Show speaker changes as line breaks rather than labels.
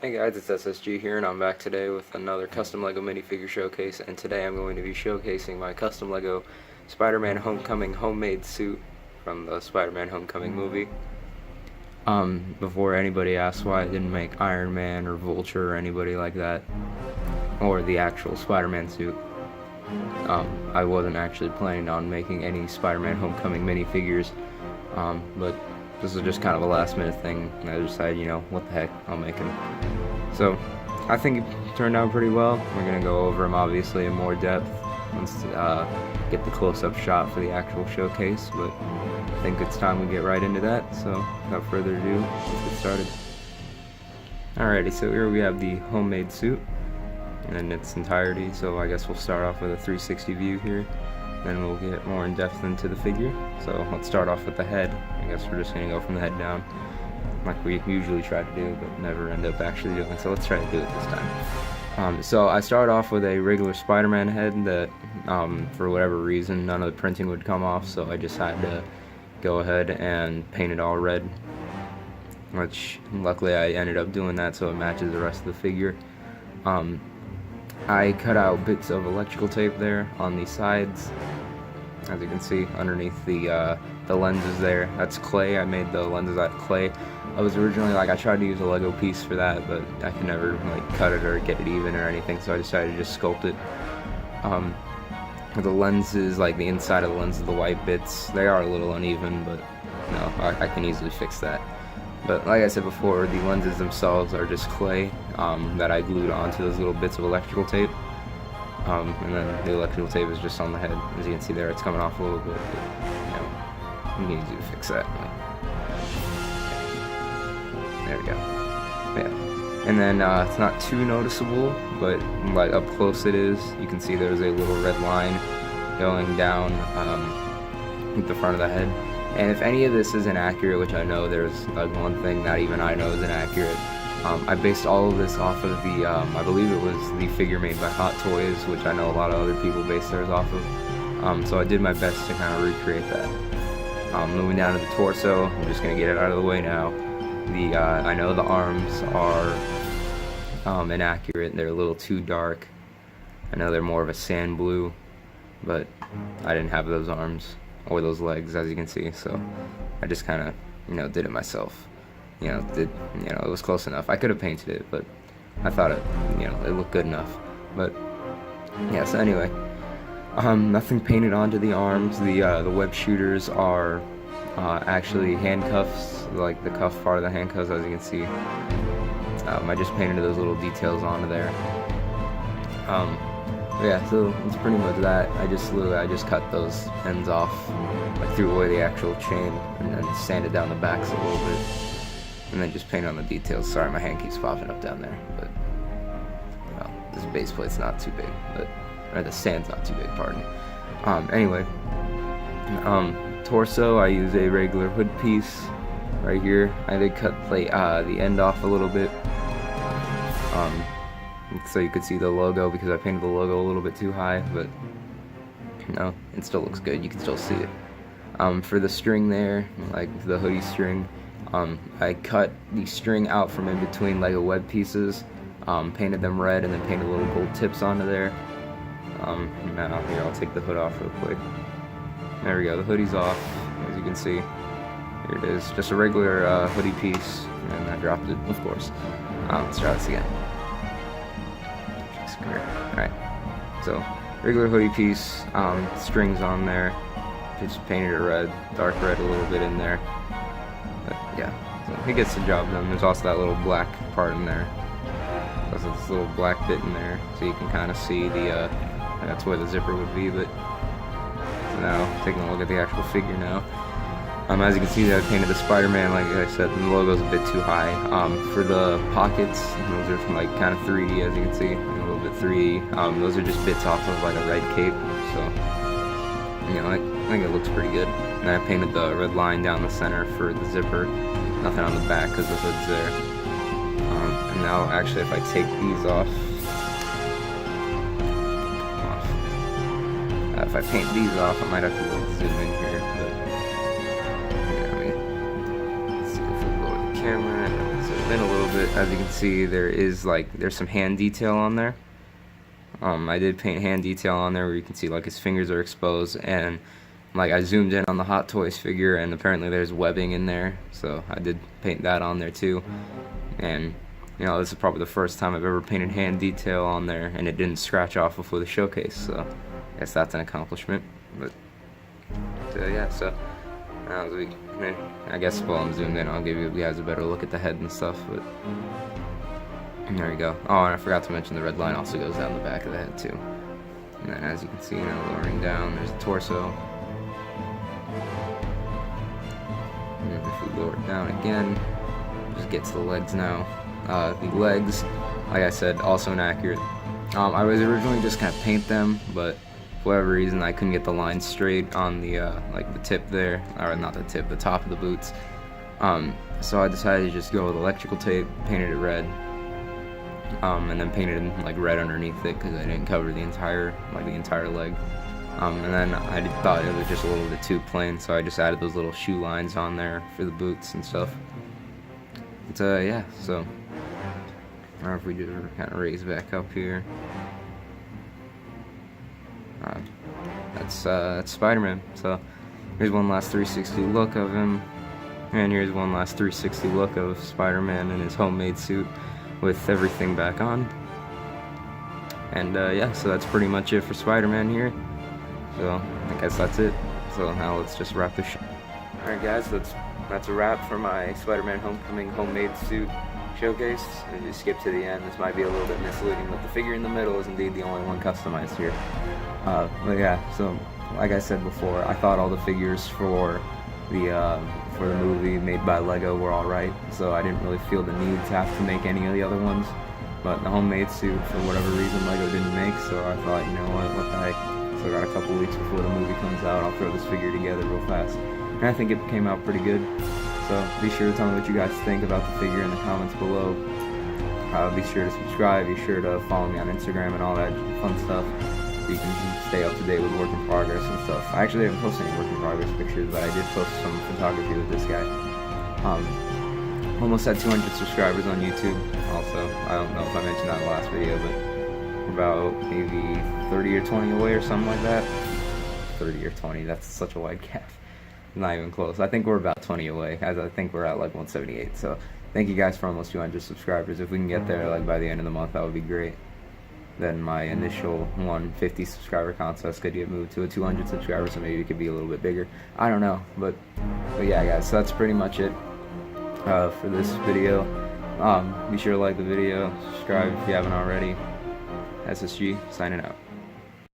Hey guys, it's SSG here, and I'm back today with another custom LEGO minifigure showcase, and today I'm going to be showcasing my custom LEGO Spider-Man Homecoming homemade suit from the Spider-Man Homecoming movie. Before anybody asks why I didn't make Iron Man or Vulture or anybody like that, or the actual Spider-Man suit, I wasn't actually planning on making any Spider-Man Homecoming minifigures, but this was just kind of a last minute thing, and I decided, what the heck, I'll make him. So, I think it turned out pretty well. We're going to go over him obviously in more depth once get the close-up shot for the actual showcase, but I think it's time we get right into that, so without further ado, let's get started. Alrighty, so here we have the homemade suit in its entirety, so I guess we'll start off with a 360 view here. Then we'll get more in depth into the figure. So let's start off with the head. I guess we're just going to go from the head down, like we usually try to do, but never end up actually doing. So let's try to do it this time. So I started off with a regular Spider-Man head that, for whatever reason, none of the printing would come off. So I just had to go ahead and paint it all red, which luckily I ended up doing that so it matches the rest of the figure. I cut out bits of electrical tape there on the sides, as you can see underneath the lenses there. That's clay. I made the lenses out of clay. I was originally I tried to use a Lego piece for that, but I could never cut it or get it even or anything, so I decided to just sculpt it. The lenses, the inside of the lenses, the white bits, they are a little uneven, but I can easily fix that. But like I said before, the lenses themselves are just clay that I glued onto those little bits of electrical tape. And then the electrical tape is just on the head. As you can see there, it's coming off a little bit, but, you need to fix that. There we go. Yeah. And then it's not too noticeable, but up close it is. You can see there's a little red line going down the front of the head. And if any of this is inaccurate, which I know there's one thing that even I know is inaccurate, I based all of this off of the, I believe it was the figure made by Hot Toys, which I know a lot of other people base theirs off of. So I did my best to kind of recreate that. Moving down to the torso, I'm just going to get it out of the way now. I know the arms are inaccurate, they're a little too dark. I know they're more of a sand blue, but I didn't have those arms or those legs, as you can see, so I just kind of did it myself. It was close enough. I could have painted it, but I thought it looked good enough. But yeah, so anyway, nothing painted onto the arms. The web shooters are actually handcuffs, like the cuff part of the handcuffs, as you can see. I just painted those little details onto there. Yeah, so it's pretty much that. I just cut those ends off, threw away the actual chain, and then sanded down the backs a little bit, and then just painted on the details. Sorry, my hand keeps popping up down there, but this base plate's not too big, or the sand's not too big, pardon. Anyway, torso, I use a regular hood piece right here. I did cut the end off a little bit, so you could see the logo, because I painted the logo a little bit too high, but it still looks good. You can still see it. For the string there, the hoodie string, I cut the string out from in between Lego web pieces, painted them red, and then painted little gold tips onto there. Now here, I'll take the hood off real quick. There we go, the hoodie's off, as you can see. Here it is, just a regular hoodie piece, and I dropped it, of course. Let's try this again. Alright, so regular hoodie piece, strings on there, just painted it red, dark red a little bit in there, but yeah, so it gets the job done. There's also that little black part in there, there's this little black bit in there, so you can kind of see that's where the zipper would be. But so now, taking a look at the actual figure now, as you can see, I painted the Spider-Man, like I said, and the logo's a bit too high. For the pockets, those are from kind of 3D, as you can see, a little bit 3D. Those are just bits off of a red cape, so I think it looks pretty good. And I painted the red line down the center for the zipper, nothing on the back because the hood's there. And now, actually, if I take these off, if I paint these off, I might have to zoom in here, but camera, and in a little bit. As you can see, there's some hand detail on there. I did paint hand detail on there where you can see like his fingers are exposed, and like I zoomed in on the Hot Toys figure, and apparently there's webbing in there, so I did paint that on there too. And you know, this is probably the first time I've ever painted hand detail on there, and it didn't scratch off before the showcase, so I guess that's an accomplishment. But yeah, so I guess while I'm zoomed in, I'll give you guys a better look at the head and stuff. But there you go. Oh, and I forgot to mention the red line also goes down the back of the head too. And then, as you can see, lowering down, there's the torso. And if we lower it down again, just get to the legs now. The legs, like I said, also inaccurate. I was originally just gonna paint them, but for whatever reason I couldn't get the line straight on the like the tip there, or not the tip, the top of the boots. So I decided to just go with electrical tape, painted it red, and then painted like red underneath it because I didn't cover the entire leg. And then I thought it was just a little bit too plain, so I just added those little shoe lines on there for the boots and stuff. But yeah, so if we just kind of raise back up here, that's Spider-Man. So here's one last 360 look of him, and here's one last 360 look of Spider-Man in his homemade suit with everything back on. And yeah, so that's pretty much it for Spider-Man here. So I guess that's it. So now let's just wrap this. Alright guys, that's a wrap for my Spider-Man Homecoming homemade suit showcase. If you skip to the end, this might be a little bit misleading, but the figure in the middle is indeed the only one customized here. But yeah, so like I said before, I thought all the figures for the movie made by Lego were alright, so I didn't really feel the need to have to make any of the other ones. But the homemade suit, for whatever reason, Lego didn't make, so I thought, you know what the heck. So I got a couple weeks before the movie comes out, I'll throw this figure together real fast. And I think it came out pretty good. So be sure to tell me what you guys think about the figure in the comments below. Be sure to subscribe, be sure to follow me on Instagram and all that fun stuff, so you can stay up to date with work in progress and stuff. I actually haven't posted any work in progress pictures, but I did post some photography with this guy. Almost at 200 subscribers on YouTube also. I don't know if I mentioned that in the last video, but we're about maybe 30 or 20 away or something like that. 30 or 20, that's such a wide gap. Not even close. I think we're about 20 away, as I think we're at like 178. So thank you guys for almost 200 subscribers. If we can get there like by the end of the month, that would be great. Then my initial 150 subscriber contest could get moved to a 200 subscribers, so maybe it could be a little bit bigger. I don't know, but yeah guys, so that's pretty much it for this video. Be sure to like the video, subscribe if you haven't already. SSG signing out.